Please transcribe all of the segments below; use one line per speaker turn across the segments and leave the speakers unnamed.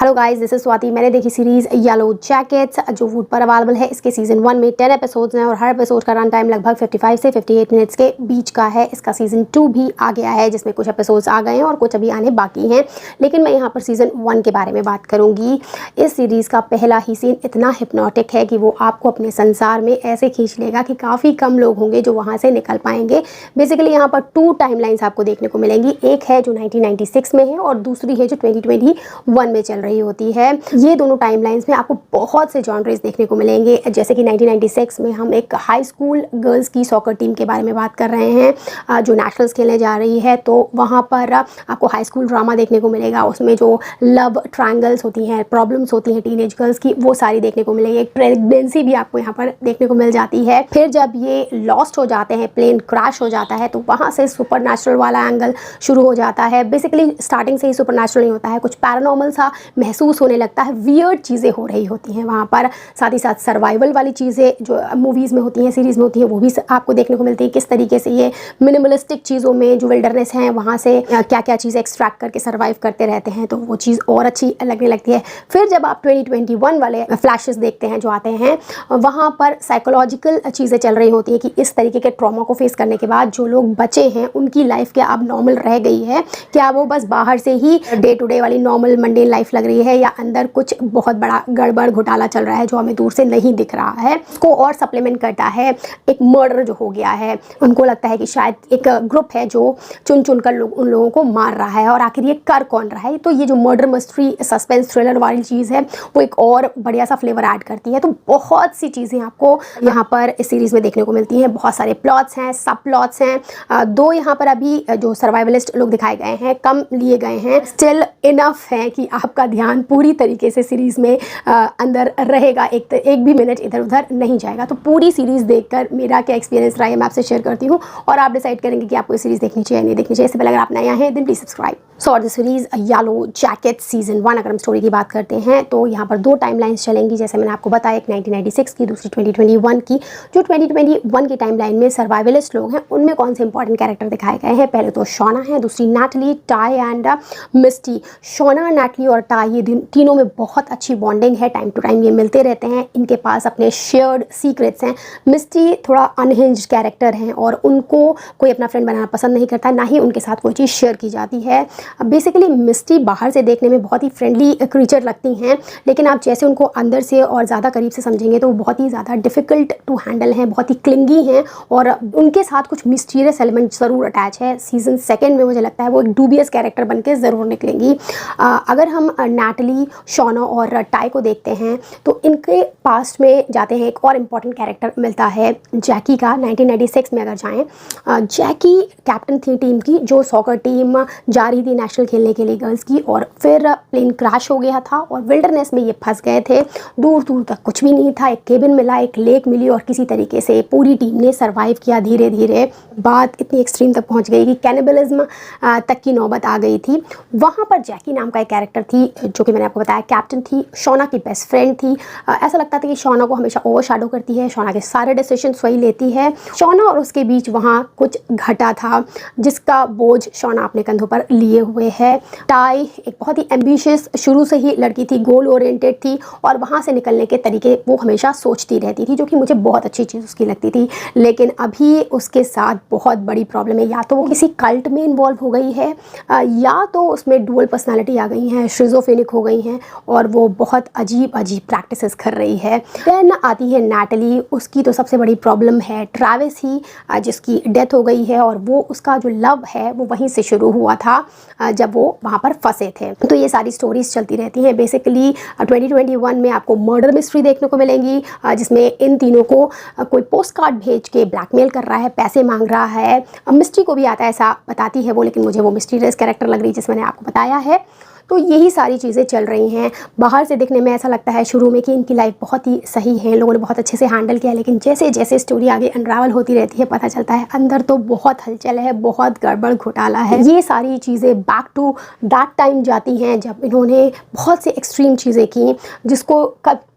Hello guys, this is Swati. मैंने देखी series yellow jackets जो वूट पर अवेलेबल है। इसके सीजन 1 में 10 एपिसोड्स हैं और हर एपिसोड का रन टाइम लगभग 55 से 58 मिनट्स के बीच का है। इसका सीजन 2 भी आ गया है जिसमें कुछ एपिसोड्स आ गए हैं और कुछ अभी आने बाकी हैं, लेकिन मैं यहाँ पर सीजन 1 के बारे में बात करूँगी। इस सीरीज़ का पहला ही सीन इतना हिप्नोटिक है कि वो आपको अपने संसार में ऐसे खींच लेगा कि काफ़ी कम लोग होंगे जो वहाँ से निकल पाएंगे। बेसिकली यहाँ पर 2 टाइमलाइंस आपको देखने को मिलेंगी। एक है जो 1996 में है और दूसरी है जो 2021 में चल रही होती है। ये दोनों टाइमलाइंस में आपको बहुत से जॉनर्स देखने को मिलेंगे। जैसे कि 1996 में हम एक हाई स्कूल गर्ल्स की सॉकर टीम के बारे में बात कर रहे हैं जो नेशनल्स खेलने जा रही है, तो वहाँ पर आपको हाई स्कूल ड्रामा देखने को मिलेगा। उसमें जो लव ट्रायंगल्स होती हैं, प्रॉब्लम्स होती हैं टीनेज गर्ल्स की, वो सारी देखने को मिलेगी। एक प्रेगनेंसी भी आपको यहाँ पर देखने को मिल जाती है। फिर जब ये लॉस्ट हो जाते हैं, प्लेन क्रैश हो जाता है, तो वहाँ से सुपरनैचुरल वाला एंगल शुरू हो जाता है। बेसिकली स्टार्टिंग से ही सुपरनैचुरल नहीं होता है, कुछ पैरानॉर्मल सा महसूस होने लगता है, वियर्ड चीज़ें हो रही होती हैं वहाँ पर। साथ ही साथ सर्वाइवल वाली चीज़ें जो मूवीज़ में होती हैं, सीरीज़ में होती हैं, वो भी आपको देखने को मिलती है। किस तरीके से ये मिनिमलिस्टिक चीज़ों में जो विल्डरनेस हैं वहाँ से क्या क्या चीज़ें एक्सट्रैक्ट करके सर्वाइव करते रहते हैं, तो वो चीज़ और अच्छी लगने लगती है। फिर जब आप 2021 वाले फ्लैशेस देखते हैं जो आते हैं, वहाँ पर साइकोलॉजिकल चीज़ें चल रही होती हैं कि इस तरीके के ट्रॉमा को फेस करने के बाद जो लोग बचे हैं उनकी लाइफ क्या अब नॉर्मल रह गई है, क्या वो बस बाहर से ही डे टू डे वाली नॉर्मल मंडेन लाइफ लग रही है, या अंदर कुछ बहुत बड़ा गड़बड़ घोटाला चल रहा है जो हमें दूर से नहीं दिख रहा है। इसको और सप्लीमेंट करता है एक मर्डर जो हो गया है। उनको लगता है कि शायद एक ग्रुप है जो चुन चुन कर उन लोगों को मार रहा है, और आखिर ये कर कौन रहा है। तो ये जो मर्डर मिस्ट्री सस्पेंस थ्रिलर वाली चीज़ है वो एक और बढ़िया सा फ्लेवर ऐड करती है। तो बहुत सी चीज़ें आपको यहाँ पर इस सीरीज़ में देखने को मिलती हैं। बहुत सारे प्लॉट्स हैं, सब प्लॉट्स हैं। 2 यहाँ पर अभी जो सर्वाइवलिस्ट लोग दिखाए गए हैं कम लिए गए हैं, स्टिल इनफ है कि आपका ध्यान पूरी तरीके से सीरीज़ में अंदर रहेगा, एक भी मिनट इधर उधर नहीं जाएगा। तो पूरी सीरीज़ देखकर मेरा क्या एक्सपीरियंस रहा है मैं आपसे शेयर करती हूँ, और आप डिसाइड करेंगे कि आपको ये सीरीज़ देखनी चाहिए नहीं देखनी चाहिए। इससे पहले अगर आप नए आए हैं then please subscribe. So the series yellow jacket season 1 अगर हम स्टोरी की बात करते हैं तो यहाँ पर 2 टाइमलाइंस चलेंगी। जैसे मैंने आपको बताया, एक 1996 की, दूसरी 2021 की। जो 2021 की टाइमलाइन में सर्वाइवलिस्ट लोग हैं उनमें कौन से इंपॉर्टेंट कैरेक्टर दिखाए गए हैं? पहले तो शोना है, दूसरी Natalie, Tai and Misty. Shauna, Natalie और टाई ये तीनों में बहुत अच्छी बॉन्डिंग है। टाइम टू टाइम ये मिलते रहते हैं। इनके पास अपने शेयर्ड सीक्रेट्स हैं। मिस्टी थोड़ा अनहिंज्ड कैरेक्टर हैं और उनको कोई अपना फ्रेंड बनाना पसंद नहीं करता, ना ही उनके साथ कोई चीज़ शेयर की जाती है। बेसिकली मिस्टी बाहर से देखने में बहुत ही फ्रेंडली क्रीचर लगती हैं, लेकिन आप जैसे उनको अंदर से और ज़्यादा करीब से समझेंगे तो वो बहुत ही ज़्यादा डिफ़िकल्ट टू हैंडल हैं, बहुत ही क्लिंगी हैं, और उनके साथ कुछ मिस्टीरियस एलिमेंट ज़रूर अटैच है। सीजन 2 में मुझे लगता है वो एक डूबियस कैरेक्टर बन के ज़रूर निकलेंगी। अगर हम नैटली, शोना और टाई को देखते हैं तो इनके पास्ट में जाते हैं, एक और इम्पॉर्टेंट कैरेक्टर मिलता है जैकी का। 1996 में अगर जाएँ, जैकी कैप्टन थी टीम की, जो सॉकर टीम जा रही थी नेशनल खेलने के लिए गर्ल्स की, और फिर प्लेन क्रैश हो गया था और विल्डरनेस में ये फंस गए थे। दूर दूर तक कुछ भी नहीं था, एक केबिन मिला, एक लेक मिली, और किसी तरीके से पूरी टीम ने सर्वाइव किया। धीरे धीरे बात इतनी एक्सट्रीम तक पहुंच गई कि कैनिबलिज्म तक की नौबत आ गई थी। वहाँ पर जैकी नाम का एक कैरेक्टर थी जो कि मैंने आपको बताया कैप्टन थी, शोना की बेस्ट फ्रेंड थी। ऐसा लगता था कि शोना को हमेशा ओवर शैडो करती है, शोना के सारे डिसीजन वही लेती है। शोना और उसके बीच वहाँ कुछ घटा था जिसका बोझ शोना अपने कंधों पर लिए हुए है। टाई एक बहुत ही एम्बिशियस शुरू से ही लड़की थी, गोल ओरिएंटेड थी, और वहाँ से निकलने के तरीके वो हमेशा सोचती रहती थी, जो कि मुझे बहुत अच्छी चीज़ उसकी लगती थी। लेकिन अभी उसके साथ बहुत बड़ी प्रॉब्लम है। या तो वो किसी कल्ट में इन्वॉल्व हो गई है, या तो उसमें डुअल पर्सनालिटी आ गई हैं, शिज़ोफ्रेनिक हो गई हैं, और वो बहुत अजीब अजीब प्रैक्टिसेस कर रही है। देन आती है नैटली। उसकी तो सबसे बड़ी प्रॉब्लम है ट्रैविस ही, जिसकी डेथ हो गई है, और वो उसका जो लव है वो वहीं से शुरू हुआ था जब वो वहाँ पर फंसे थे। तो ये सारी स्टोरीज चलती रहती हैं। बेसिकली 2021 में आपको मर्डर मिस्ट्री देखने को मिलेंगी, जिसमें इन तीनों को कोई पोस्ट कार्ड भेज के ब्लैकमेल कर रहा है, पैसे मांग रहा है। मिस्ट्री को भी आता है, ऐसा बताती है वो, लेकिन मुझे वो मिस्टीरियस कैरेक्टर लग रही है जिसमें मैंने आपको बताया है। तो यही सारी चीज़ें चल रही हैं। बाहर से देखने में ऐसा लगता है शुरू में कि इनकी लाइफ बहुत ही सही है, लोगों ने बहुत अच्छे से हैंडल किया, लेकिन जैसे जैसे स्टोरी आगे अनरावल होती रहती है पता चलता है अंदर तो बहुत हलचल है, बहुत गड़बड़ घोटाला है। ये सारी चीज़ें बैक टू दैट टाइम जाती हैं जब इन्होंने बहुत से एक्सट्रीम चीज़ें की जिसको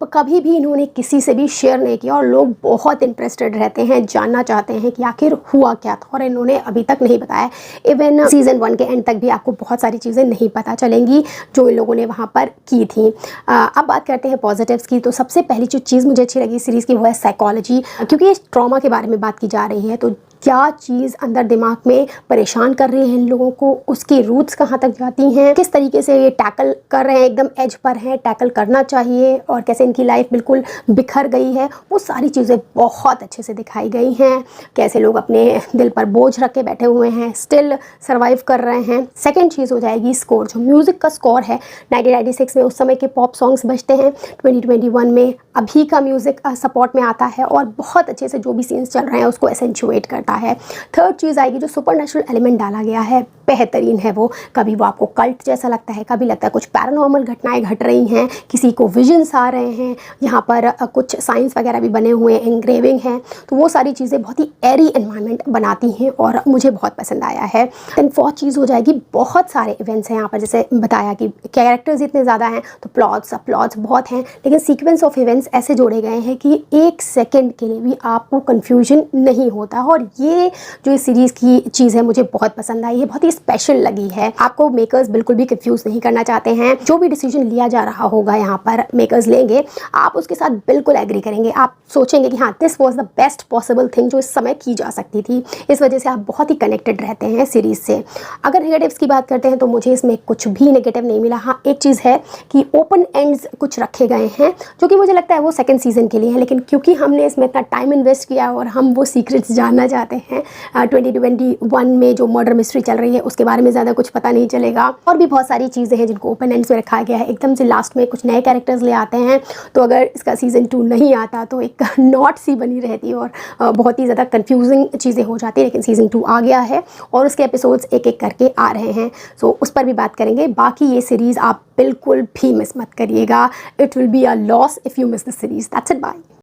कभी भी इन्होंने किसी से भी शेयर नहीं किया, और लोग बहुत इंटरेस्टेड रहते हैं, जानना चाहते हैं कि आखिर हुआ क्या था, और इन्होंने अभी तक नहीं बताया। इवन सीजन 1 के एंड तक भी आपको बहुत सारी चीज़ें नहीं पता चलेंगी। जो इन लोगों ने वहाँ पर की थी। अब बात करते हैं पॉजिटिव्स की। तो सबसे पहली जो चीज़ मुझे अच्छी लगी सीरीज़ की वो है साइकोलॉजी, क्योंकि ये ट्रॉमा के बारे में बात की जा रही है। तो क्या चीज़ अंदर दिमाग में परेशान कर रही है इन लोगों को, उसकी रूट्स कहाँ तक जाती हैं, किस तरीके से ये टैकल कर रहे हैं, एकदम एज पर हैं, टैकल करना चाहिए, और कैसे इनकी लाइफ बिल्कुल बिखर गई है, वो सारी चीज़ें बहुत अच्छे से दिखाई गई हैं। कैसे लोग अपने दिल पर बोझ रख के बैठे हुए हैं, स्टिल सर्वाइव कर रहे हैं। सेकेंड चीज़ हो जाएगी स्कोर। जो म्यूज़िक का स्कोर है 1996 में उस समय के पॉप सॉन्ग्स बजते हैं, 2021 में अभी का म्यूज़िक सपोर्ट में आता है और बहुत अच्छे से जो भी सीन्स चल रहे हैं उसको एसेंचुएट करता है। थर्ड चीज़ आएगी जो सुपरनेचुरल एलिमेंट डाला गया है, बेहतरीन है वो। कभी वो आपको कल्ट जैसा लगता है, कभी लगता है कुछ पैरानॉर्मल घटनाएं घट रही हैं, किसी को विजन्स आ रहे हैं, यहाँ पर कुछ साइंस वगैरह भी बने हुए हैं, एंग्रेविंग हैं। तो वो सारी चीज़ें बहुत ही एरी एनवायरनमेंट बनाती हैं और मुझे बहुत पसंद आया है। देन फोर्थ चीज़ हो जाएगी बहुत सारे इवेंट्स हैं यहाँ पर, जैसे बताया कि कैरेक्टर्स इतने ज़्यादा हैं तो प्लॉट्स बहुत हैं, लेकिन सीक्वेंस ऑफ इवेंट्स ऐसे जोड़े गए हैं कि एक सेकेंड के लिए भी आपको कन्फ्यूजन नहीं होता। और ये जो इस सीरीज़ की चीज़ है मुझे बहुत पसंद आई है, बहुत ही स्पेशल लगी है। आपको मेकर्स बिल्कुल भी कंफ्यूज नहीं करना चाहते हैं। जो भी डिसीजन लिया जा रहा होगा यहाँ पर मेकर्स लेंगे, आप उसके साथ बिल्कुल एग्री करेंगे। आप सोचेंगे कि हाँ, this was the best possible thing जो इस समय की जा सकती थी। इस वजह से आप बहुत ही कनेक्टेड रहते हैं सीरीज़ से। अगर नेगेटिव्स की बात करते हैं तो मुझे इसमें कुछ भी नेगेटिव नहीं मिला। हाँ, एक चीज़ है कि ओपन एंड्स कुछ रखे गए हैं जो कि मुझे लगता है वो सेकेंड सीजन के लिए है, लेकिन क्योंकि हमने इसमें इतना टाइम इन्वेस्ट किया और हम वो सीक्रेट्स जानना चाहते हैं, 2021 में जो मर्डर मिस्ट्री चल रही है उसके बारे में ज़्यादा कुछ पता नहीं चलेगा। और भी बहुत सारी चीज़ें हैं जिनको ओपन एंड्स में रखा गया है। एकदम से लास्ट में कुछ नए कैरेक्टर्स ले आते हैं, तो अगर इसका सीज़न 2 नहीं आता तो एक नॉट सी बनी रहती और बहुत ही ज़्यादा कन्फ्यूजिंग चीज़ें हो जाती है। लेकिन सीज़न 2 आ गया है और उसके एपिसोड्स एक एक करके आ रहे हैं, सो उस पर भी बात करेंगे। बाकी ये सीरीज़ आप बिल्कुल भी मिस मत करिएगा। It will be a loss if you miss the series. That's it, bye.